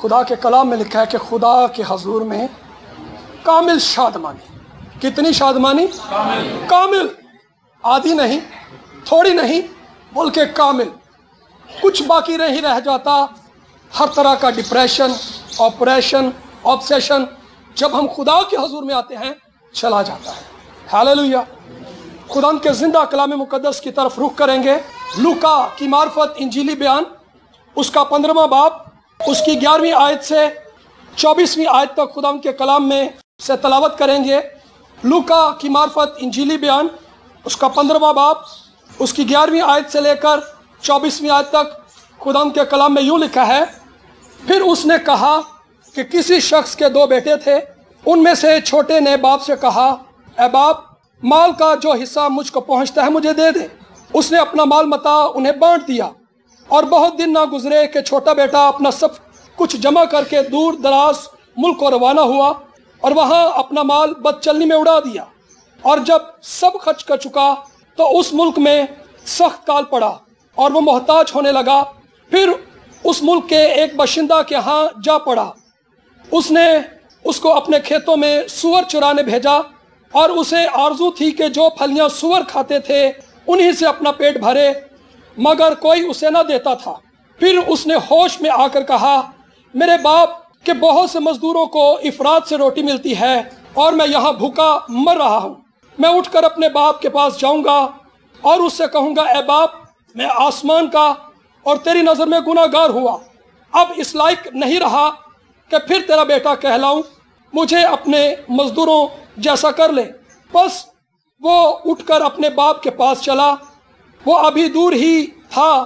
खुदा के कलाम में लिखा है कि खुदा के हजूर में कामिल शादमानी। कितनी शादमानी? कामिल, आधी नहीं, थोड़ी नहीं, बल्कि कामिल। कुछ बाकी नहीं रह जाता। हर तरह का डिप्रेशन, ऑपरेशन, ऑब्सेशन जब हम खुदा के हजूर में आते हैं चला जाता है। हालेलुया। खुदा के जिंदा कलाम मुकद्दस की तरफ रुख करेंगे। लूका की मार्फत इंजीली बयान, उसका 15वां बाब, उसकी 11वीं आयत से 24वीं आयत तक खुदा के कलाम में से तलावत करेंगे। लूका की मार्फत इंजीली बयान, उसका 15वां बाब, उसकी 11वीं आयत से लेकर 24वीं आयत तक खुदा के कलाम में यूँ लिखा है, फिर उसने कहा कि किसी शख्स के 2 बेटे थे। उनमें से छोटे ने बाप से कहा, ए बाप, माल का जो हिस्सा मुझको पहुंचता है मुझे दे दे। उसने अपना माल मता उन्हें बांट दिया। और बहुत दिन ना गुजरे कि छोटा बेटा अपना सब कुछ जमा करके दूर दराज मुल्क को रवाना हुआ और वहाँ अपना माल बदचलनी में उड़ा दिया। और जब सब खर्च कर चुका तो उस मुल्क में सख्त काल पड़ा और वो मोहताज होने लगा। फिर उस मुल्क के एक बाशिंदा के यहाँ जा पड़ा। उसने उसको अपने खेतों में सूअर चुराने भेजा और उसे आरजू थी कि जो फलियां सूअर खाते थे उन्हीं से अपना पेट भरे, मगर कोई उसे न देता था। फिर उसने होश में आकर कहा, मेरे बाप के बहुत से मजदूरों को इफरात से रोटी मिलती है और मैं यहाँ भूखा मर रहा हूँ। मैं उठकर अपने बाप के पास जाऊँगा और उससे कहूँगा, ए बाप, मैं आसमान का और तेरी नज़र में गुनाहगार हुआ, अब इस लायक नहीं रहा कि फिर तेरा बेटा कहलाऊं। मुझे अपने मजदूरों जैसा कर ले। बस वो उठकर अपने बाप के पास चला। वो अभी दूर ही था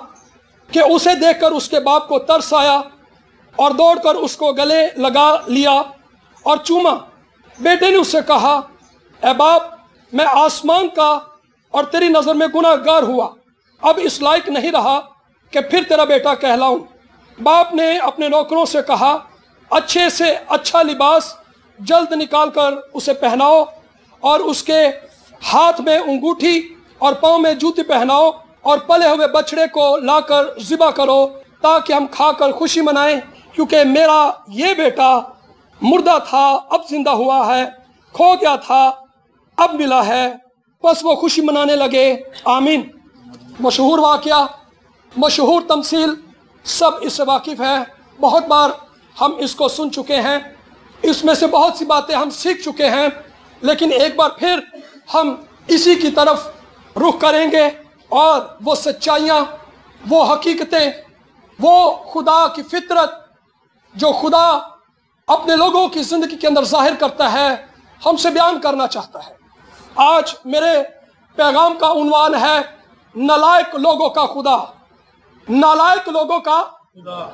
कि उसे देखकर उसके बाप को तरस आया और दौड़कर उसको गले लगा लिया और चूमा। बेटे ने उससे कहा, ए बाप, मैं आसमान का और तेरी नज़र में गुनाहगार हुआ, अब इस लायक नहीं रहा कि फिर तेरा बेटा कहलाऊं। बाप ने अपने नौकरों से कहा, अच्छे से अच्छा लिबास जल्द निकाल कर उसे पहनाओ और उसके हाथ में अंगूठी और पाँव में जूती पहनाओ और पले हुए बछड़े को लाकर ज़िबा करो ताकि हम खाकर खुशी मनाएं, क्योंकि मेरा ये बेटा मुर्दा था अब जिंदा हुआ है, खो गया था अब मिला है। बस वो खुशी मनाने लगे। आमीन। मशहूर वाक़या, मशहूर तमसील, सब इससे वाकिफ़ हैं। बहुत बार हम इसको सुन चुके हैं, इसमें से बहुत सी बातें हम सीख चुके हैं, लेकिन एक बार फिर हम इसी की तरफ रुख करेंगे और वो सच्चाइयाँ, वो हकीकतें, वो खुदा की फितरत जो खुदा अपने लोगों की ज़िंदगी के अंदर जाहिर करता है, हमसे बयान करना चाहता है। आज मेरे पैगाम का उन्वान है, नालायक लोगों का खुदा। नालायक लोगों का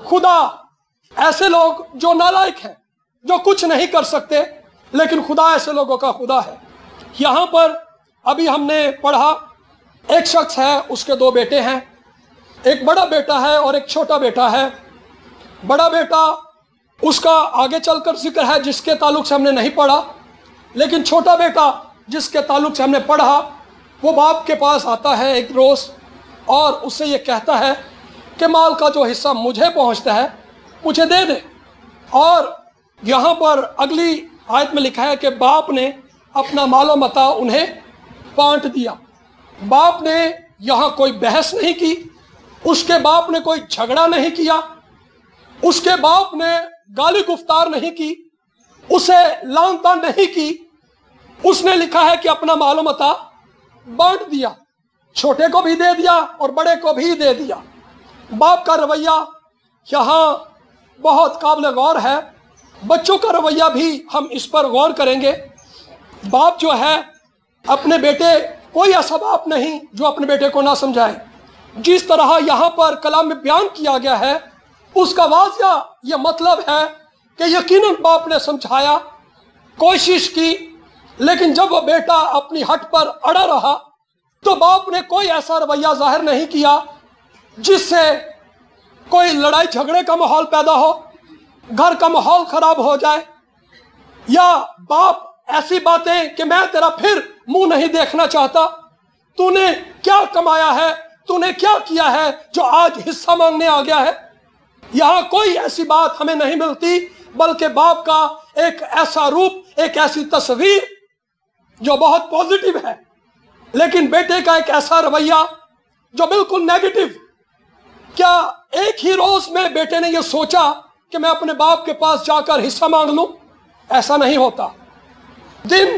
खुदा। ऐसे लोग जो नालायक हैं, जो कुछ नहीं कर सकते, लेकिन खुदा ऐसे लोगों का खुदा है। यहाँ पर अभी हमने पढ़ा, एक शख्स है, उसके 2 बेटे हैं, एक बड़ा बेटा है और एक छोटा बेटा है। बड़ा बेटा उसका आगे चलकर जिक्र है जिसके ताल्लुक से हमने नहीं पढ़ा, लेकिन छोटा बेटा जिसके ताल्लुक से हमने पढ़ा, वो बाप के पास आता है एक रोज़ और उससे ये कहता है कि माल का जो हिस्सा मुझे पहुँचता है मुझे दे दे। और यहाँ पर अगली आयत में लिखा है कि बाप ने अपना मालो मता उन्हें बांट दिया। बाप ने यहाँ कोई बहस नहीं की, उसके बाप ने कोई झगड़ा नहीं किया, उसके बाप ने गाली गुफ्तार नहीं की, उसे लान तान नहीं की। उसने लिखा है कि अपना मालो मता बांट दिया, छोटे को भी दे दिया और बड़े को भी दे दिया। बाप का रवैया यहाँ बहुत काबिल गौर है। बच्चों का रवैया भी हम इस पर गौर करेंगे। बाप जो है अपने बेटे, कोई ऐसा बाप नहीं जो अपने बेटे को ना समझाए। जिस तरह यहाँ पर कलाम में बयान किया गया है, उसका वाज़िया ये मतलब है कि यकीनन बाप ने समझाया, कोशिश की, लेकिन जब वो बेटा अपनी हट पर अड़ा रहा तो बाप ने कोई ऐसा रवैया जाहिर नहीं किया जिससे कोई लड़ाई झगड़े का माहौल पैदा हो, घर का माहौल खराब हो जाए, या बाप ऐसी बातें कि मैं तेरा फिर मुंह नहीं देखना चाहता, तूने क्या कमाया है, तूने क्या किया है जो आज हिस्सा मांगने आ गया है। یہاں کوئی ایسی بات ہمیں نہیں ملتی، بلکہ باپ کا ایک ایسا روپ، ایک ایسی تصویر جو بہت پازیٹیو ہے، لیکن بیٹے کا ایک ایسا رویہ جو بالکل نیگیٹو۔ کیا ایک ہی روز میں بیٹے نے یہ سوچا کہ میں اپنے باپ کے پاس جا کر حصہ مانگ لوں؟ ایسا نہیں ہوتا۔ دن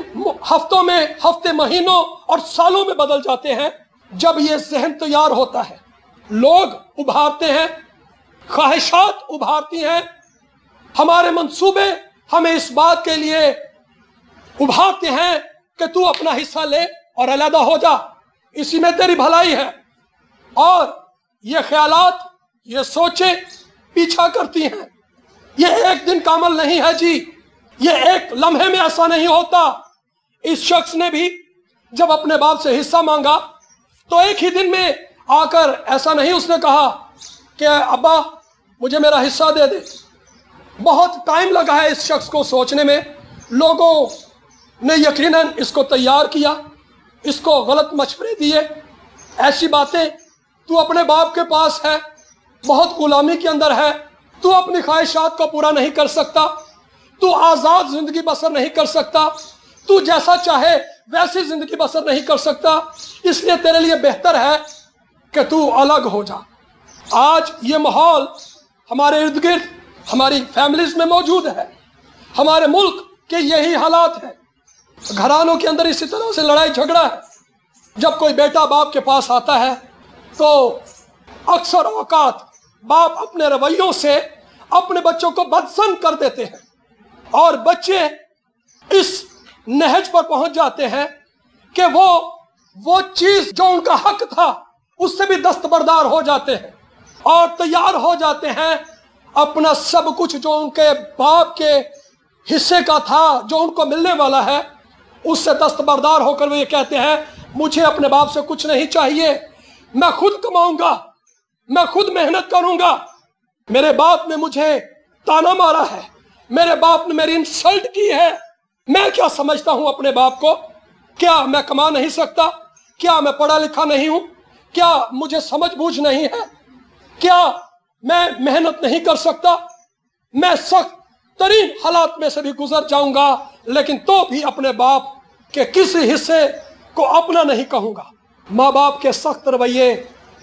ہفتوں میں، ہفتے مہینوں اور سالوں میں بدل جاتے ہیں جب یہ ذہن تیار ہوتا ہے۔ لوگ ابھارتے ہیں، خواہشات ابھارتی ہیں، ہمارے منصوبے ہمیں اس بات کے لیے ابھارتے ہیں کہ تو اپنا حصہ لے اور علیحدہ ہو جا، اسی میں تیری بھلائی ہے۔ اور یہ خیالات، یہ سوچیں پیچھا کرتی ہیں۔ یہ ایک دن کا عمل نہیں ہے جی، یہ ایک لمحے میں ایسا نہیں ہوتا۔ اس شخص نے بھی جب اپنے باپ سے حصہ مانگا تو ایک ہی دن میں آ کر ایسا نہیں اس نے کہا کہ ابا مجھے میرا حصہ دے دے۔ بہت ٹائم لگا ہے اس شخص کو سوچنے میں۔ لوگوں نے یقیناً اس کو تیار کیا، اس کو غلط مشورے دیے، ایسی باتیں، تو اپنے باپ کے پاس ہے، بہت غلامی کے اندر ہے، تو اپنی خواہشات کو پورا نہیں کر سکتا، تو آزاد زندگی بسر نہیں کر سکتا، تو جیسا چاہے ویسی زندگی بسر نہیں کر سکتا، اس لیے تیرے لیے بہتر ہے کہ تو الگ ہو جا۔ آج یہ ماحول ہمارے ارد گرد، ہماری فیملیز میں موجود ہے، ہمارے ملک کے یہی حالات ہیں۔ گھرانوں کے اندر اسی طرح سے لڑائی جھگڑا ہے۔ جب کوئی بیٹا باپ کے پاس آتا ہے تو اکثر اوقات باپ اپنے رویوں سے اپنے بچوں کو بدظن کر دیتے ہیں، اور بچے اس نہج پر پہنچ جاتے ہیں کہ وہ چیز جو ان کا حق تھا اس سے بھی دستبردار ہو جاتے ہیں اور تیار ہو جاتے ہیں اپنا سب کچھ جو ان کے باپ کے حصے کا تھا، جو ان کو ملنے والا ہے، اس سے دستبردار ہو کر وہ یہ کہتے ہیں مجھے اپنے باپ سے کچھ نہیں چاہیے، میں خود کماؤں گا، میں خود محنت کروں گا۔ میرے باپ نے مجھے تانا مارا ہے، میرے باپ نے میری انسلٹ کی ہے، میں کیا سمجھتا ہوں اپنے باپ کو؟ کیا میں کما نہیں سکتا؟ کیا میں پڑھا لکھا نہیں ہوں؟ کیا مجھے سمجھ بوجھ نہیں ہے؟ کیا میں محنت نہیں کر سکتا؟ میں سخت ترین حالات میں سے بھی گزر جاؤں گا، لیکن تو بھی اپنے باپ کے کسی حصے کو اپنا نہیں کہوں گا۔ ماں باپ کے سخت رویے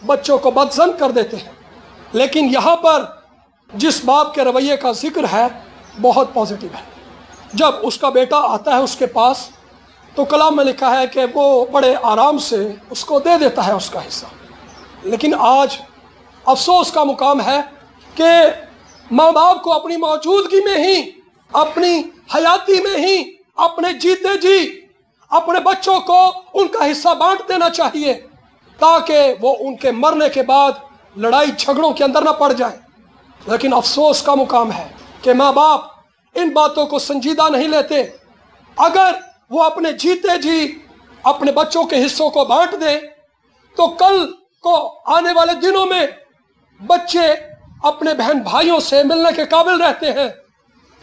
بچوں کو بدظن کر دیتے ہیں، لیکن یہاں پر جس باپ کے رویے کا ذکر ہے بہت پازیٹیو ہے۔ جب اس کا بیٹا آتا ہے اس کے پاس تو کلام میں لکھا ہے کہ وہ بڑے آرام سے اس کو دے دیتا ہے اس کا حصہ۔ لیکن آج افسوس کا مقام ہے کہ ماں باپ کو اپنی موجودگی میں ہی، اپنی حیاتی میں ہی، اپنے جیتے جی اپنے بچوں کو ان کا حصہ بانٹ دینا چاہیے تاکہ وہ ان کے مرنے کے بعد لڑائی جھگڑوں کے اندر نہ پڑ جائیں۔ لیکن افسوس کا مقام ہے کہ ماں باپ ان باتوں کو سنجیدہ نہیں لیتے۔ اگر وہ اپنے جیتے جی اپنے بچوں کے حصوں کو بانٹ دیں تو کل کو آنے والے دنوں میں بچے اپنے بہن بھائیوں سے ملنے کے قابل رہتے ہیں۔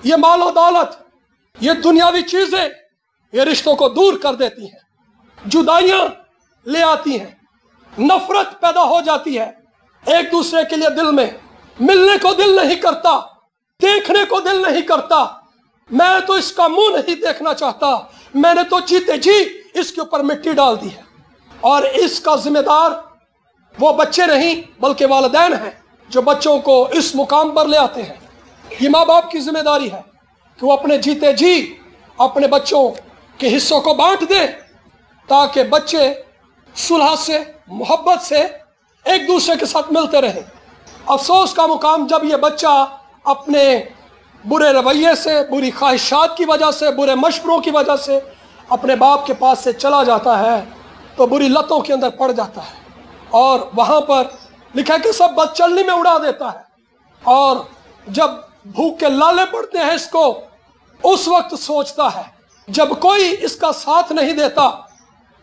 یہ مال و دولت، یہ دنیاوی چیزیں یہ رشتوں کو دور کر دیتی ہیں، جدائیاں لے آتی ہیں، نفرت پیدا ہو جاتی ہے، ایک دوسرے کے لیے دل میں ملنے کو دل نہیں کرتا، دیکھنے کو دل نہیں کرتا۔ میں تو اس کا منہ نہیں دیکھنا چاہتا، میں نے تو جیتے جی اس کے اوپر مٹی ڈال دی ہے۔ اور اس کا ذمہ دار وہ بچے نہیں بلکہ والدین ہیں جو بچوں کو اس مقام پر لے آتے ہیں۔ یہ ماں باپ کی ذمہ داری ہے کہ وہ اپنے جیتے جی اپنے بچوں کے حصوں کو بانٹ دیں تاکہ بچے صلح سے، محبت سے ایک دوسرے کے ساتھ ملتے رہیں۔ افسوس کا مقام جب یہ بچہ اپنے برے رویے سے، بری خواہشات کی وجہ سے، برے مشوروں کی وجہ سے اپنے باپ کے پاس سے چلا جاتا ہے تو بری لتوں کے اندر پڑ جاتا ہے، اور وہاں پر لکھا ہے کہ سب بد چلنی میں اڑا دیتا ہے، اور جب بھوک کے لالے پڑتے ہیں اس کو، اس وقت سوچتا ہے، جب کوئی اس کا ساتھ نہیں دیتا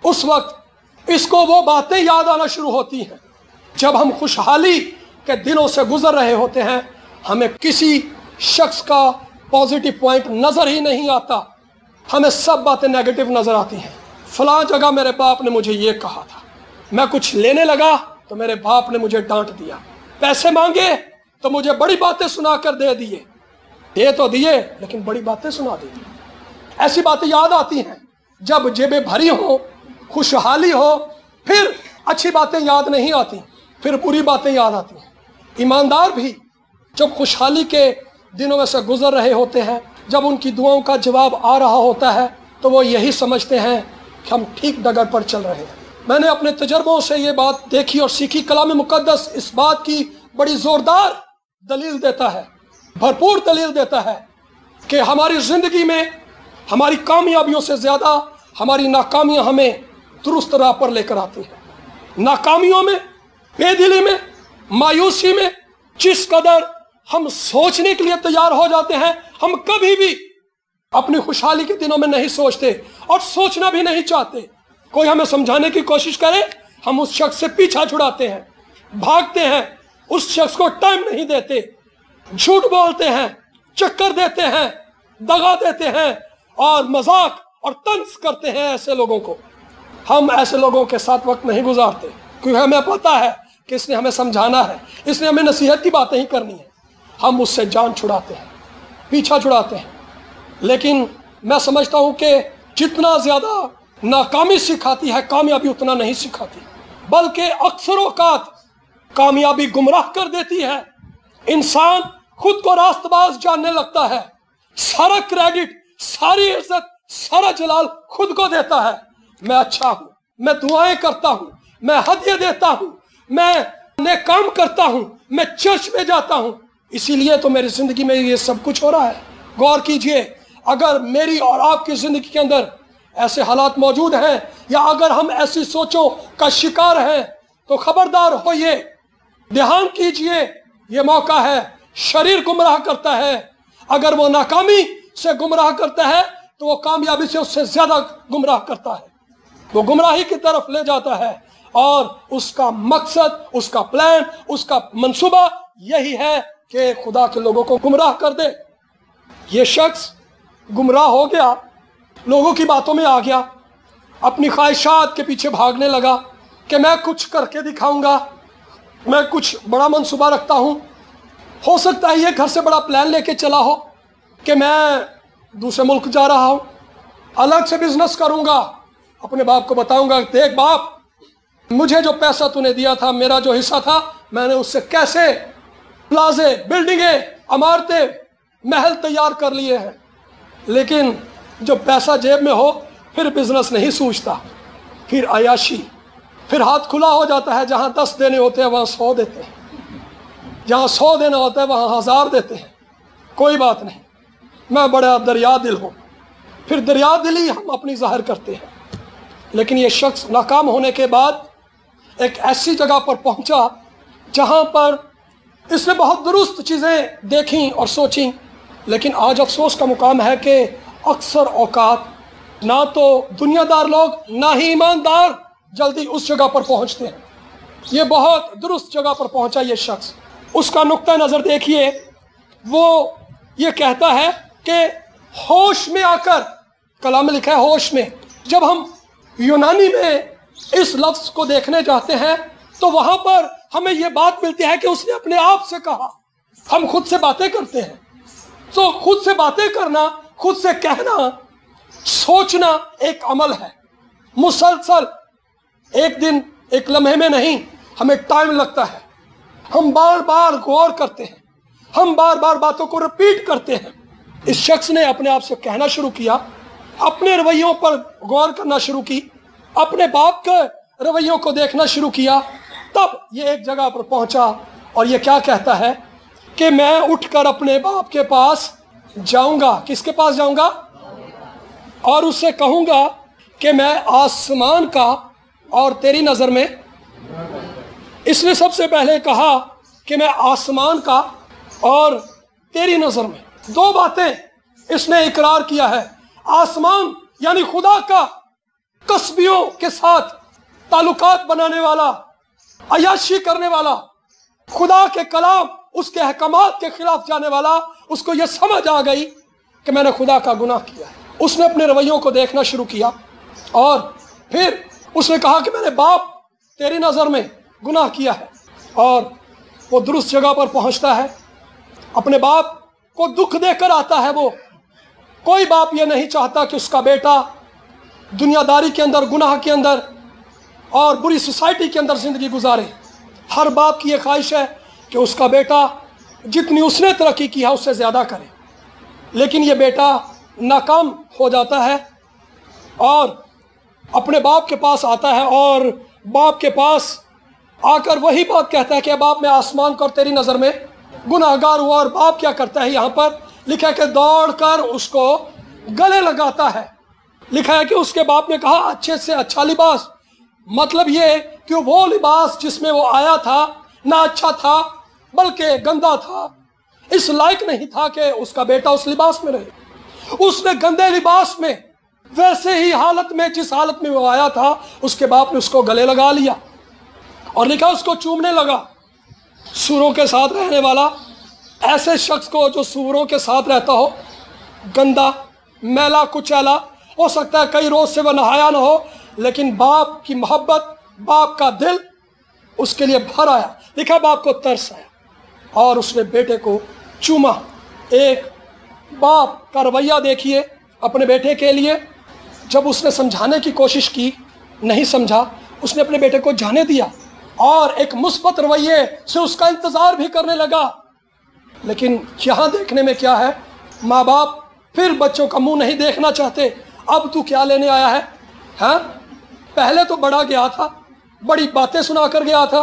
اس وقت اس کو وہ باتیں یاد آنا شروع ہوتی ہیں۔ جب ہم خوشحالی کے دنوں سے گزر رہے ہوتے ہیں ہمیں کسی شخص کا پازیٹیو پوائنٹ نظر ہی نہیں آتا، ہمیں سب باتیں نیگیٹو نظر آتی ہیں۔ فلاں جگہ میرے باپ نے مجھے یہ کہا تھا، میں کچھ لینے لگا تو میرے باپ نے مجھے ڈانٹ دیا، پیسے مانگے تو مجھے بڑی باتیں سنا کر دے تو دیے لیکن بڑی باتیں سنا دی۔ ایسی باتیں یاد آتی ہیں جب جیبیں بھری ہوں، خوشحالی ہو، پھر اچھی باتیں یاد نہیں آتی، پھر بری باتیں یاد آتی ہیں۔ ایماندار بھی جب خوشحالی کے دنوں میں سے گزر رہے ہوتے ہیں، جب ان کی دعاؤں کا جواب آ رہا ہوتا ہے، تو وہ یہی سمجھتے ہیں کہ ہم ٹھیک ڈگر پر چل رہے ہیں۔ میں نے اپنے تجربوں سے یہ بات دیکھی اور سیکھی۔ کلام مقدس اس بات کی بڑی زوردار دلیل دیتا ہے، بھرپور دلیل دیتا ہے کہ ہماری زندگی میں ہماری کامیابیوں سے زیادہ ہماری ناکامیاں ہمیں درست راہ پر لے کر آتی ہیں۔ ناکامیوں میں، بے دلی میں، مایوسی میں جس قدر ہم سوچنے کے لیے تیار ہو جاتے ہیں، ہم کبھی بھی اپنی خوشحالی کے دنوں میں نہیں سوچتے اور سوچنا بھی نہیں چاہتے۔ کوئی ہمیں سمجھانے کی کوشش کرے، ہم اس شخص سے پیچھا چھڑاتے ہیں، بھاگتے ہیں، اس شخص کو ٹائم نہیں دیتے، جھوٹ بولتے ہیں، چکر دیتے ہیں، دغا دیتے ہیں اور مذاق اور طنز کرتے ہیں ایسے لوگوں کو۔ ہم ایسے لوگوں کے ساتھ وقت نہیں گزارتے کیونکہ ہمیں پتہ ہے کہ اس نے ہمیں سمجھانا ہے، اس نے ہمیں نصیحت کی باتیں ہی کرنی ہے۔ ہم اس سے جان چھڑاتے ہیں، پیچھا چھڑاتے ہیں۔ لیکن میں سمجھتا ہوں کہ جتنا زیادہ ناکامی سکھاتی ہے، کامیابی اتنا نہیں سکھاتی، بلکہ اکثر اوقات کامیابی گمراہ کر دیتی ہے۔ انسان خود کو راست باز جاننے لگتا ہے، سارا کریڈٹ، ساری عزت، سارا جلال خود کو دیتا ہے۔ میں اچھا ہوں، میں دعائیں کرتا ہوں، میں ہدیے دیتا ہوں، میں نیک کام کرتا ہوں، میں چرچ میں جاتا ہوں، اسی لیے تو میری زندگی میں یہ سب کچھ ہو رہا ہے۔ غور کیجئے، اگر میری اور آپ کی زندگی کے اندر ایسے حالات موجود ہیں یا اگر ہم ایسی سوچوں کا شکار ہیں تو خبردار ہوئیے، دھیان کیجئے، یہ موقع ہے۔ شریر گمراہ کرتا ہے، اگر وہ ناکامی سے گمراہ کرتا ہے تو وہ کامیابی سے اس سے زیادہ گمراہ کرتا ہے، وہ گمراہی کی طرف لے جاتا ہے، اور اس کا مقصد، اس کا پلان، اس کا منصوبہ یہی ہے کہ خدا کے لوگوں کو گمراہ کر دے۔ یہ شخص گمراہ ہو گیا، لوگوں کی باتوں میں آ گیا، اپنی خواہشات کے پیچھے بھاگنے لگا کہ میں کچھ کر کے دکھاؤں گا، میں کچھ بڑا منصوبہ رکھتا ہوں۔ ہو سکتا ہے یہ گھر سے بڑا پلان لے کے چلا ہو کہ میں دوسرے ملک جا رہا ہوں، الگ سے بزنس کروں گا، اپنے باپ کو بتاؤں گا، دیکھ باپ، مجھے جو پیسہ تو نے دیا تھا، میرا جو حصہ تھا، میں نے اس سے کیسے پلازے، بلڈنگیں، عمارتیں، محل تیار کر لیے ہیں۔ لیکن جو پیسہ جیب میں ہو پھر بزنس نہیں سوچتا، پھر عیاشی، پھر ہاتھ کھلا ہو جاتا ہے، جہاں 10 دینے ہوتے ہیں وہاں 100 دیتے ہیں، جہاں 100 دینا ہوتا ہے وہاں 1000 دیتے ہیں۔ کوئی بات نہیں، میں بڑا دریا دل ہوں، پھر دریا دلی ہم اپنی ظاہر کرتے ہیں۔ لیکن یہ شخص ناکام ہونے کے بعد ایک ایسی جگہ پر پہنچا جہاں پر اس نے بہت درست چیزیں دیکھیں اور سوچیں، لیکن آج افسوس کا مقام ہے کہ اکثر اوقات نہ تو دنیا دار لوگ نہ ہی ایماندار جلدی اس جگہ پر پہنچتے ہیں۔ یہ بہت درست جگہ پر پہنچا یہ شخص، اس کا نقطہ نظر دیکھیے، وہ یہ کہتا ہے کہ ہوش میں آ کر، کلام میں لکھا ہے ہوش میں۔ جب ہم یونانی میں اس لفظ کو دیکھنے جاتے ہیں تو وہاں پر ہمیں یہ بات ملتی ہے کہ اس نے اپنے آپ سے کہا۔ ہم خود سے باتیں کرتے ہیں، تو خود سے باتیں کرنا، خود سے کہنا، سوچنا ایک عمل ہے مسلسل، ایک دن ایک لمحے میں نہیں، ہمیں ٹائم لگتا ہے، ہم بار بار غور کرتے ہیں، ہم بار بار باتوں کو ریپیٹ کرتے ہیں۔ اس شخص نے اپنے آپ سے کہنا شروع کیا، اپنے رویوں پر غور کرنا شروع کی، اپنے باپ کے رویوں کو دیکھنا شروع کیا، تب یہ ایک جگہ پر پہنچا اور یہ کیا کہتا ہے کہ میں اٹھ کر اپنے باپ کے پاس جاؤں گا۔ کس کے پاس جاؤں گا؟ اور اس سے کہوں گا کہ میں آسمان کا اور تیری نظر میں، اس نے سب سے پہلے کہا کہ میں آسمان کا اور تیری نظر میں، دو باتیں اس نے اقرار کیا ہے۔ آسمان یعنی خدا کا کسبیوں کے ساتھ تعلقات بنانے والا، عیاشی کرنے والا، خدا کے کلام، اس کے احکامات کے خلاف جانے والا، اس کو یہ سمجھ آ گئی کہ میں نے خدا کا گناہ کیا ہے۔ اس نے اپنے رویوں کو دیکھنا شروع کیا اور پھر اس نے کہا کہ میں نے باپ تیری نظر میں گناہ کیا ہے، اور वो दुरुस्त जगह पर पहुंचता है, अपने बाप को दुख देकर आता है। वो कोई बाप ये नहीं चाहता कि उसका बेटा दुनियादारी के अंदर, गुनाह के अंदर और बुरी सोसाइटी के अंदर ज़िंदगी गुजारे। हर बाप की ये ख्वाहिश है कि उसका बेटा जितनी उसने तरक्की की है उससे ज़्यादा करे, लेकिन ये बेटा नाकाम हो जाता है और अपने बाप के पास आता है और बाप के पास आकर वही बात कहता है कि बाप, मैं आसमान को और तेरी नज़र में गुनाहगार हुआ। और बाप क्या करता है, यहाँ पर लिखा है कि दौड़कर उसको गले लगाता है। लिखा है कि उसके बाप ने कहा अच्छे से अच्छा लिबास, मतलब ये कि वो लिबास जिसमें वो आया था ना अच्छा था बल्कि गंदा था, इस लायक नहीं था कि उसका बेटा उस लिबास में रहे। उसने गंदे लिबास में, वैसे ही हालत में जिस हालत में वो आया था, उसके बाप ने उसको गले लगा लिया और लिखा उसको चूमने लगा। सूरों के साथ रहने वाला, ऐसे शख्स को जो सूरों के साथ रहता हो, गंदा मैला कुचैला, हो सकता है कई रोज से वह नहाया ना हो, लेकिन बाप की मोहब्बत, बाप का दिल उसके लिए भर आया। लिखा बाप को तरस आया और उसने बेटे को चूमा। एक बाप का रवैया देखिए अपने बेटे के लिए। जब उसने समझाने की कोशिश की, नहीं समझा, उसने अपने बेटे को जाने दिया और एक मुस्बत रवैये से उसका इंतजार भी करने लगा। लेकिन यहाँ देखने में क्या है, माँ बाप फिर बच्चों का मुंह नहीं देखना चाहते। अब तू क्या लेने आया है? हाँ, पहले तो बड़ा गया था, बड़ी बातें सुना कर गया था,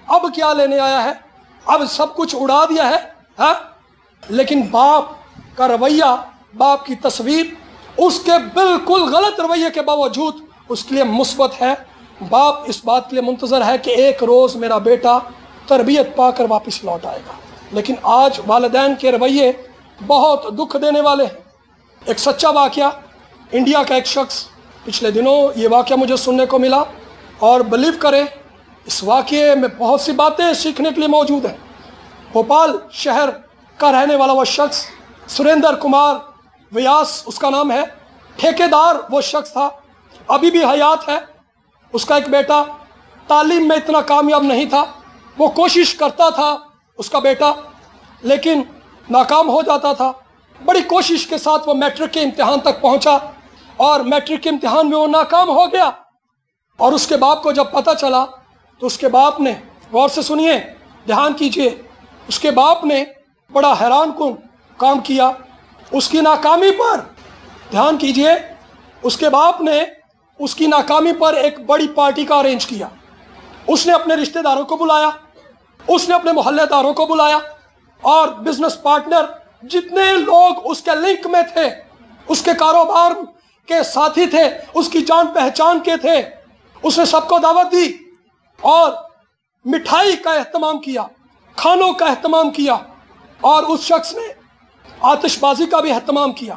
अब क्या लेने आया है? अब सब कुछ उड़ा दिया है। हाँ, लेकिन बाप का रवैया, बाप की तस्वीर उसके बिल्कुल गलत रवैये के बावजूद उसके लिए मुस्बत है। बाप इस बात के लिए मुंतजर है कि एक रोज़ मेरा बेटा तरबियत पाकर वापस लौट आएगा। लेकिन आज वालिदैन के रवैये बहुत दुख देने वाले हैं। एक सच्चा वाक़या, इंडिया का एक शख्स, पिछले दिनों ये वाक़या मुझे सुनने को मिला और बिलीव करें इस वाक़ये में बहुत सी बातें सीखने के लिए मौजूद हैं। भोपाल शहर का रहने वाला वह शख्स सुरेंद्र कुमार व्यास उसका नाम है। ठेकेदार वो शख्स था, अभी भी हयात है। उसका एक बेटा तालीम में इतना कामयाब नहीं था। वो कोशिश करता था उसका बेटा, लेकिन नाकाम हो जाता था। बड़ी कोशिश के साथ वो मैट्रिक के इम्तिहान तक पहुंचा और मैट्रिक के इम्तिहान में वो नाकाम हो गया। और उसके बाप को जब पता चला तो उसके बाप ने, गौर से सुनिए, ध्यान कीजिए, उसके बाप ने बड़ा हैरानकुन काम किया। उसकी नाकामी पर, ध्यान कीजिए, उसके बाप ने उसकी नाकामी पर एक बड़ी पार्टी का अरेंज किया। उसने अपने रिश्तेदारों को बुलाया, उसने अपने मोहल्लेदारों को बुलाया और बिजनेस पार्टनर जितने लोग उसके लिंक में थे, उसके कारोबार के साथी थे, उसकी जान पहचान के थे, उसने सबको दावत दी और मिठाई का एहतमाम किया, खानों का एहतमाम किया और उस शख्स ने आतिशबाजी का भी एहतमाम किया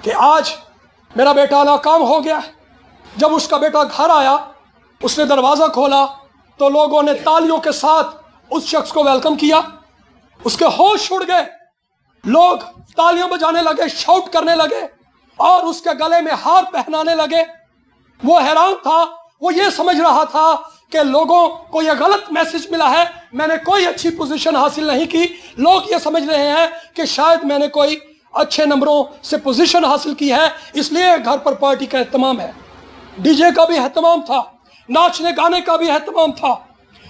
कि आज मेरा बेटा नाकाम हो गया है। जब उसका बेटा घर आया, उसने दरवाज़ा खोला तो लोगों ने तालियों के साथ उस शख्स को वेलकम किया। उसके होश उड़ गए, लोग तालियां बजाने लगे, शाउट करने लगे और उसके गले में हार पहनाने लगे। वो हैरान था, वो ये समझ रहा था कि लोगों को यह गलत मैसेज मिला है, मैंने कोई अच्छी पोजीशन हासिल नहीं की। लोग ये समझ रहे हैं कि शायद मैंने कोई अच्छे नंबरों से पोजीशन हासिल की है, इसलिए घर पर पार्टी का एहतमाम है। डीजे का भी एहतमाम था, नाचने गाने का भी एहतमाम था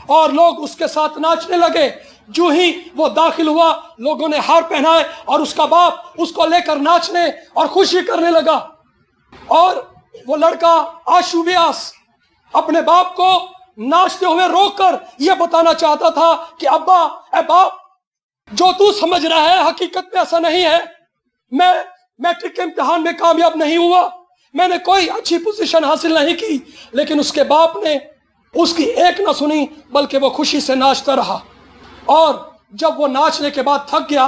और लोग उसके साथ नाचने लगे। जो ही वो दाखिल हुआ, लोगों ने हार पहनाए और उसका बाप उसको लेकर नाचने और खुशी करने लगा। और वो लड़का आशु व्यास अपने बाप को नाचते हुए रोककर यह बताना चाहता था कि अब्बा, ए बाप, जो तू समझ रहा है हकीकत में ऐसा नहीं है। मैं मैट्रिक के इम्तिहान में कामयाब नहीं हुआ, मैंने कोई अच्छी पोजीशन हासिल नहीं की। लेकिन उसके बाप ने उसकी एक न सुनी, बल्कि वो खुशी से नाचता रहा। और जब वो नाचने के बाद थक गया,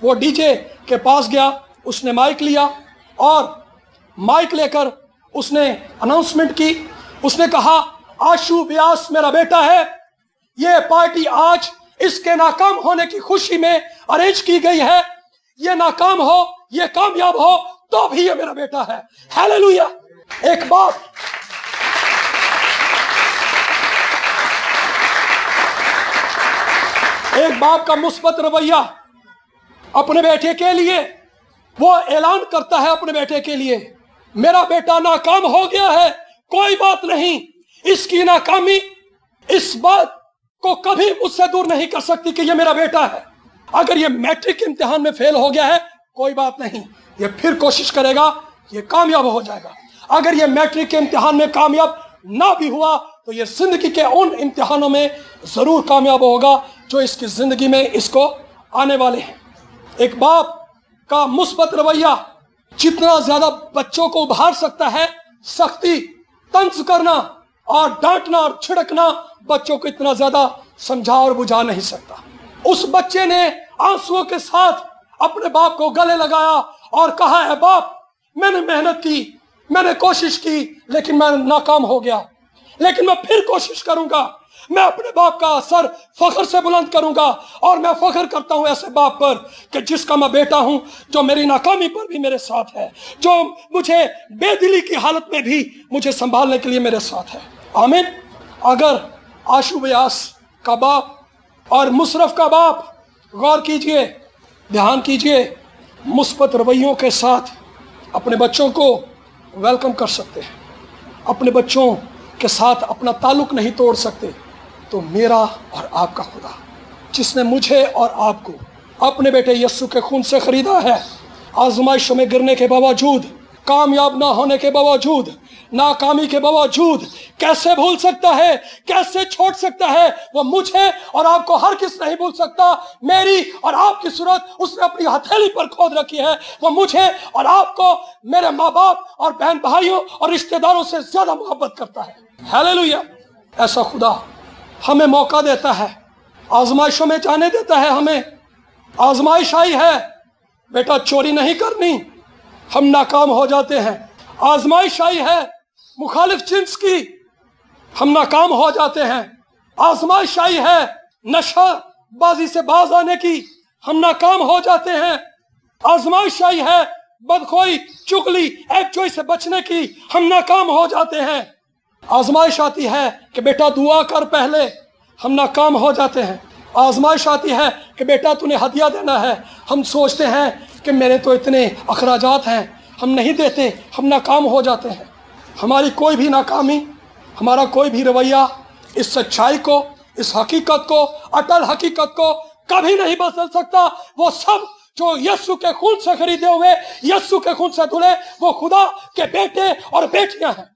वो डीजे के पास गया, उसने माइक लिया और माइक लेकर उसने अनाउंसमेंट की। उसने कहा, आशु व्यास मेरा बेटा है, ये पार्टी आज इसके नाकाम होने की खुशी में अरेंज की गई है। ये नाकाम हो, ये कामयाब हो तो भी ये मेरा बेटा है। हालेलुया। एक बाप एक बाप का मुस्बत रवैया अपने बेटे के लिए, वो ऐलान करता है अपने बेटे के लिए, मेरा बेटा नाकाम हो गया है, कोई बात नहीं, इसकी नाकामी इस बात को कभी मुझसे दूर नहीं कर सकती कि ये मेरा बेटा है। अगर ये मैट्रिक इम्तिहान में फेल हो गया है, कोई बात नहीं, ये फिर कोशिश करेगा, ये कामयाब हो जाएगा। अगर ये मैट्रिक के इम्तिहान में कामयाब ना भी हुआ तो ये जिंदगी के उन इम्तिहानों में जरूर कामयाब होगा जो इसकी जिंदगी में इसको आने वाले हैं। एक बाप का मुस्बत रवैया जितना ज्यादा बच्चों को उभार सकता है, सख्ती, तंज करना और डांटना और छिड़कना बच्चों को इतना ज्यादा समझा और बुझा नहीं सकता। उस बच्चे ने आंसुओं के साथ अपने बाप को गले लगाया और कहा, है बाप, मैंने मेहनत की, मैंने कोशिश की, लेकिन मैं नाकाम हो गया, लेकिन मैं फिर कोशिश करूंगा, मैं अपने बाप का सर फख्र से बुलंद करूंगा। और मैं फख्र करता हूं ऐसे बाप पर कि जिसका मैं बेटा हूं, जो मेरी नाकामी पर भी मेरे साथ है, जो मुझे बेदिली की हालत में भी मुझे संभालने के लिए मेरे साथ है। आमीन। अगर आशू व्यास का बाप और मुशर्रफ का बाप, गौर कीजिए, ध्यान कीजिए, मुस्बत रवैयों के साथ अपने बच्चों को वेलकम कर सकते हैं, अपने बच्चों के साथ अपना ताल्लुक नहीं तोड़ सकते, तो मेरा और आपका खुदा जिसने मुझे और आपको अपने बेटे यस्सु के खून से खरीदा है, आजमाइशों में गिरने के बावजूद, कामयाब ना होने के बावजूद, नाकामी के बावजूद कैसे भूल सकता है, कैसे छोड़ सकता है? वो मुझे और आपको हर किस नहीं भूल सकता। मेरी और आपकी सूरत उसने अपनी हथेली पर खोद रखी है। वो मुझे और आपको, मेरे माँ बाप और बहन भाइयों और रिश्तेदारों से ज्यादा मोहब्बत करता है। हालेलुया। ऐसा खुदा हमें मौका देता है, आजमाइशों में जाने देता है। हमें आजमाइश आई है, बेटा चोरी नहीं करनी, हम नाकाम हो जाते हैं। आजमाइश आई है मुखालिफ जिन्स की, हम नाकाम हो जाते हैं। आजमाइश आई है नशा बाजी से बाज आने की, हम नाकाम हो जाते हैं। आजमाइश आई है बदखोई, चुगली, ऐबजोई से बचने की, हम नाकाम हो जाते हैं। आजमाइश आती है कि बेटा दुआ कर पहले, हम नाकाम हो जाते हैं। आजमाइश आती है कि बेटा तूने हदिया देना है, हम सोचते हैं कि मेरे तो इतने अखराजात हैं, हम नहीं देते, हम नाकाम हो जाते हैं। हमारी कोई भी नाकामी, हमारा कोई भी रवैया इस सच्चाई को, इस हकीकत को, अटल हकीकत को कभी नहीं बदल सकता। वो सब जो यस्सु के खून से खरीदे हुए, यस्सु के खून से धुले, वो खुदा के बेटे और बेटियां हैं।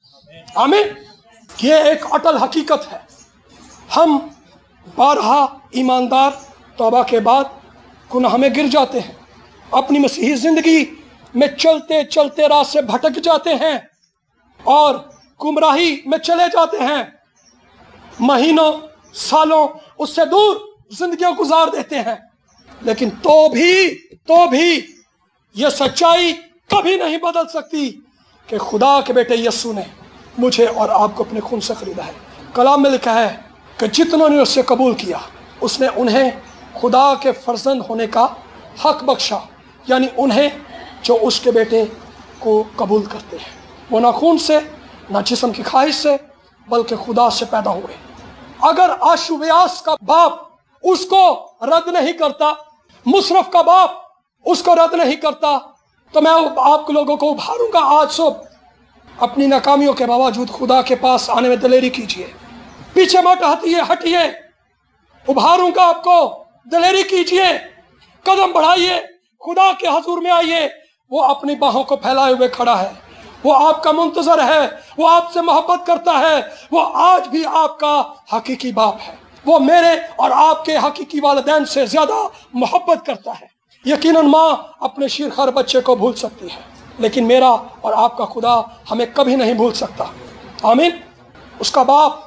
आमीन। ये एक अटल हकीकत है। हम बारहा ईमानदार तौबा के बाद गुनाह में गिर जाते हैं, अपनी मसीही जिंदगी में चलते चलते राह से भटक जाते हैं और गुमराही में चले जाते हैं। महीनों सालों उससे दूर जिंदगियां गुजार देते हैं। लेकिन तो भी यह सच्चाई कभी नहीं बदल सकती कि खुदा के बेटे यस्सु ने मुझे और आपको अपने खून से खरीदा है। कलाम में लिखा है कि जितनों ने उससे कबूल किया, उसने उन्हें खुदा के फर्जंद होने का हक बख्शा, यानी उन्हें जो उसके बेटे को कबूल करते हैं। वो ना खून से, ना जिस्म की ख्वाहिश से, बल्कि खुदा से पैदा हुए। अगर आशू व्यास का बाप उसको रद्द नहीं करता, मुशर्रफ का बाप उसको रद्द नहीं करता, तो मैं आप लोगों को उभारूंगा आज सुबह, अपनी नाकामियों के बावजूद खुदा के पास आने में दिलेरी कीजिए, पीछे मत हटिए। उभारूंगा आपको, दिलेरी कीजिए, कदम बढ़ाइए, खुदा के हजूर में आइए। वो अपनी बाहों को फैलाए हुए खड़ा है, वो आपका मुंतजर है, वो आपसे मोहब्बत करता है। वो आज भी आपका हकीकी बाप है। वो मेरे और आपके हकीकी वालिदैन से ज्यादा मोहब्बत करता है। यकीनन माँ अपने शीरखार बच्चे को भूल सकती है, लेकिन मेरा और आपका खुदा हमें कभी नहीं भूल सकता। आमीन। उसका बाप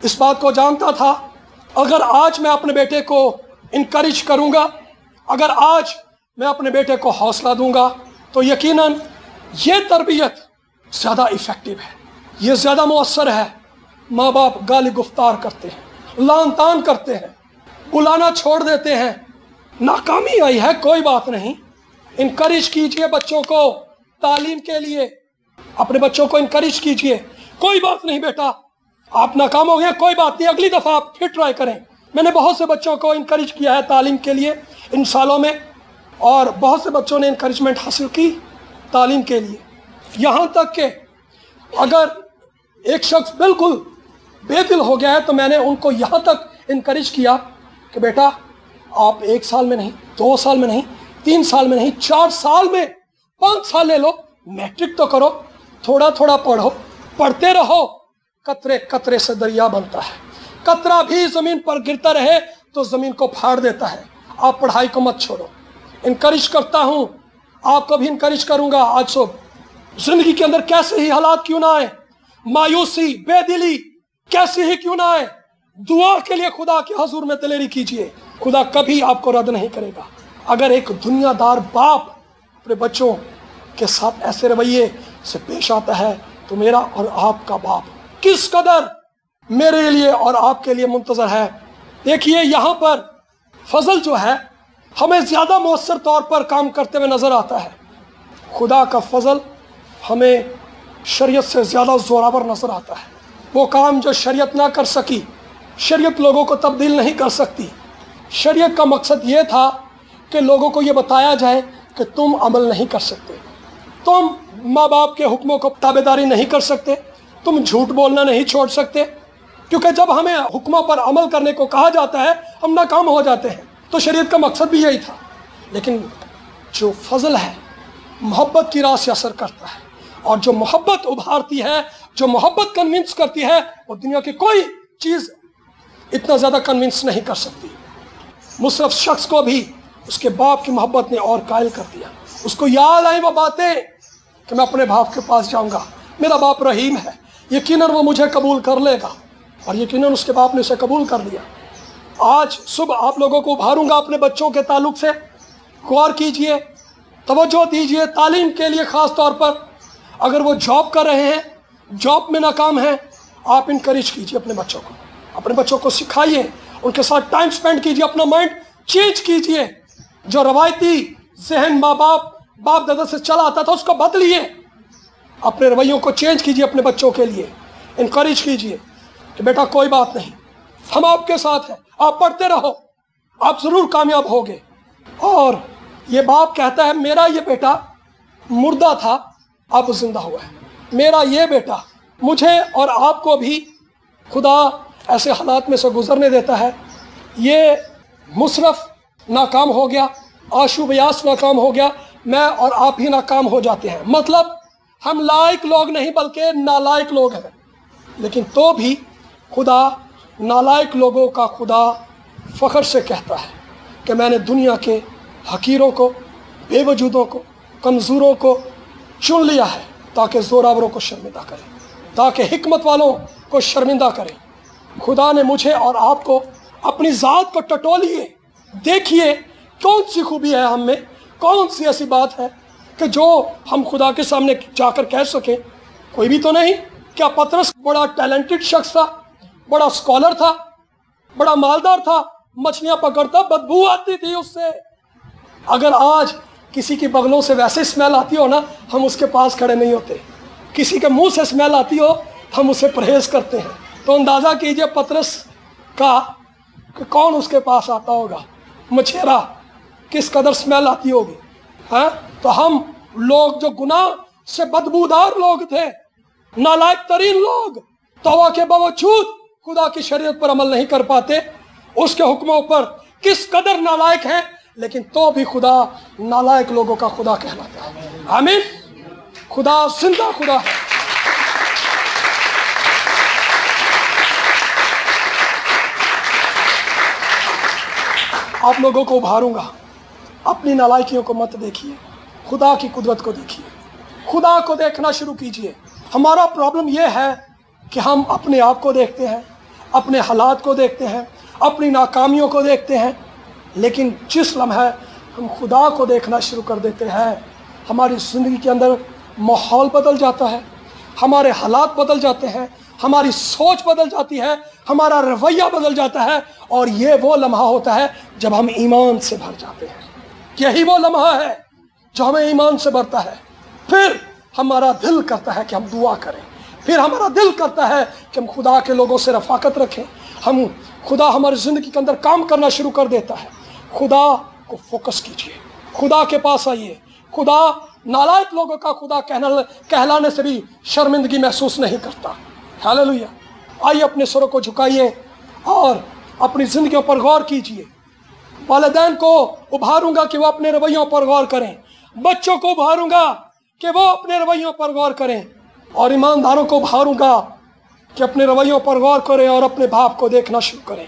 इस बात को जानता था, अगर आज मैं अपने बेटे को इनकरेज करूंगा, अगर आज मैं अपने बेटे को हौसला दूंगा, तो यकीनन ये तरबियत ज़्यादा इफ़ेक्टिव है, ये ज़्यादा मुअस्सर है। माँ बाप गाली गुफ्तार करते हैं, लान तान करते हैं, बुलाना छोड़ देते हैं। नाकामी आई है, कोई बात नहीं, इनकरेज कीजिए बच्चों को तालीम के लिए, अपने बच्चों को इनकरेज कीजिए। कोई बात नहीं बेटा, आप नाकाम हो गए, कोई बात नहीं, अगली दफ़ा आप फिर ट्राई करें, मैंने बहुत से बच्चों को इनकरेज किया है तालीम के लिए इन सालों में, और बहुत से बच्चों ने इनकरेजमेंट हासिल की तालीम के लिए। यहाँ तक कि अगर एक शख्स बिल्कुल बेदिल हो गया है तो मैंने उनको यहाँ तक इनकरेज किया कि बेटा आप 1 साल में नहीं, 2 साल में नहीं, 3 साल में नहीं, 4 साल में 5 साल ले लो, मैट्रिक तो करो, थोड़ा थोड़ा पढ़ो, पढ़ते रहो। कतरे कतरे से दरिया बनता है, कतरा भी जमीन पर गिरता रहे तो जमीन को फाड़ देता है। आप पढ़ाई को मत छोड़ो। इनकरेज करता हूँ, आपको भी इनकरेज करूंगा। आज सो जिंदगी के अंदर कैसे ही हालात क्यों ना आए, मायूसी, बेदिली कैसे ही क्यों ना आए, दुआ के लिए खुदा के हुजूर में दिलेरी कीजिए। खुदा कभी आपको रद्द नहीं करेगा। अगर एक दुनियादार बाप अपने बच्चों के साथ ऐसे रवैये से पेश आता है तो मेरा और आपका बाप किस कदर मेरे लिए और आपके लिए मुंतजर है। देखिए यहाँ पर फजल जो है हमें ज़्यादा मौसर तौर पर काम करते हुए नज़र आता है। खुदा का फजल हमें शरीयत से ज़्यादा ज़ोरावर नज़र आता है। वो काम जो शरीयत ना कर सकी, शरीयत लोगों को तब्दील नहीं कर सकती। शरीयत का मकसद ये था कि लोगों को ये बताया जाए कि तुम अमल नहीं कर सकते, तुम माँ बाप के हुक्मों को ताबेदारी नहीं कर सकते, तुम झूठ बोलना नहीं छोड़ सकते। क्योंकि जब हमें हुक्मों पर अमल करने को कहा जाता है हम नाकाम हो जाते हैं। तो शरीयत का मकसद भी यही था। लेकिन जो फजल है मोहब्बत की राह से असर करता है, और जो मोहब्बत उभारती है, जो मोहब्बत कन्विंस करती है, वो दुनिया की कोई चीज़ इतना ज़्यादा कन्विंस नहीं कर सकती। मुसरफ शख्स को भी उसके बाप की मोहब्बत ने और कायल कर दिया। उसको याद आई वो बातें कि मैं अपने बाप के पास जाऊंगा, मेरा बाप रहीम है, यकीनन वो मुझे कबूल कर लेगा। और यकीनन उसके बाप ने उसे कबूल कर लिया। आज सुबह आप लोगों को उभारूंगा अपने बच्चों के ताल्लुक से। गौर कीजिए, तवज्जो दीजिए तालीम के लिए ख़ास तौर पर। अगर वो जॉब कर रहे हैं, जॉब में नाकाम हैं, आप इनकरेज कीजिए अपने बच्चों को, अपने बच्चों को सिखाइए, उनके साथ टाइम स्पेंड कीजिए, अपना माइंड चेंज कीजिए। जो रवायती जहन माँ बाप दादा से चला आता था उसको बदलिए, अपने रवैयों को चेंज कीजिए, अपने बच्चों के लिए इनकरेज कीजिए कि बेटा कोई बात नहीं, हम आपके साथ हैं, आप पढ़ते रहो, आप ज़रूर कामयाब होगे। और ये बाप कहता है मेरा ये बेटा मुर्दा था, अब जिंदा हुआ है। मेरा ये बेटा, मुझे और आपको भी खुदा ऐसे हालात में से गुजरने देता है। ये मुसरफ नाकाम हो गया, आशू बयास नाकाम हो गया, मैं और आप ही नाकाम हो जाते हैं। मतलब हम लायक लोग नहीं बल्कि नालायक लोग हैं। लेकिन तो भी खुदा नालायक लोगों का खुदा फ़ख्र से कहता है कि मैंने दुनिया के हकीरों को, बेवजूदों को, कमज़ोरों को चुन लिया है ताकि ज़ोरावरों को शर्मिंदा करें, ताकि हिकमत वालों को शर्मिंदा करें। खुदा ने मुझे और आपको अपनी ज़ात को टटोलिए, देखिए कौन सी खूबी है हम में, कौन सी ऐसी बात है कि जो हम खुदा के सामने जाकर कह सकें। कोई भी तो नहीं। क्या पतरस बड़ा टैलेंटेड शख्स था, बड़ा स्कॉलर था, बड़ा मालदार था, मछलियाँ पकड़ता, बदबू आती थी उससे। अगर आज किसी की बगलों से वैसे स्मेल आती हो ना, हम उसके पास खड़े नहीं होते। किसी के मुंह से स्मेल आती हो हम उससे परहेज करते हैं। तो अंदाज़ा कीजिए पतरस का कि कौन उसके पास आता होगा, मछेरा, किस कदर स्मेल आती होगी। हाँ, तो हम लोग जो गुनाह से बदबूदार लोग थे, नालायक तरीन लोग, तौबा के बावजूद खुदा की शरीयत पर अमल नहीं कर पाते, उसके हुक्मों पर किस कदर नालायक हैं, लेकिन तो भी खुदा नालायक लोगों का खुदा कहलाता है। आमीन। खुदा जिंदा खुदा है। आप लोगों को उभारूंगा, अपनी नालायकियों को मत देखिए, खुदा की कुदरत को देखिए, खुदा को देखना शुरू कीजिए। हमारा प्रॉब्लम यह है कि हम अपने आप को देखते हैं, अपने हालात को देखते हैं, अपनी नाकामियों को देखते हैं, लेकिन जिस लम्हे हम खुदा को देखना शुरू कर देते हैं, हमारी ज़िंदगी के अंदर माहौल बदल जाता है, हमारे हालात बदल जाते हैं, हमारी सोच बदल जाती है, हमारा रवैया बदल जाता है। और ये वो लम्हा होता है जब हम ईमान से भर जाते हैं। यही वो लम्हा है जो हमें ईमान से भरता है। फिर हमारा दिल करता है कि हम दुआ करें, फिर हमारा दिल करता है कि हम खुदा के लोगों से रफ़ाकत रखें, हम खुदा हमारी जिंदगी के अंदर काम करना शुरू कर देता है। खुदा को फोकस कीजिए, खुदा के पास आइए। खुदा नालायक लोगों का खुदा कहलाने से भी शर्मिंदगी महसूस नहीं करता। हालेलुया। आइए अपने सरों को झुकाइए और अपनी जिंदगियों पर गौर कीजिए। वालिदैन को उभारूंगा कि वो अपने रवैयों पर गौर करें, बच्चों को उभारूंगा कि वो अपने रवैयों पर गौर करें, और ईमानदारों को उभारूंगा कि अपने रवैयों पर गौर करें और अपने बाप को देखना शुरू करें।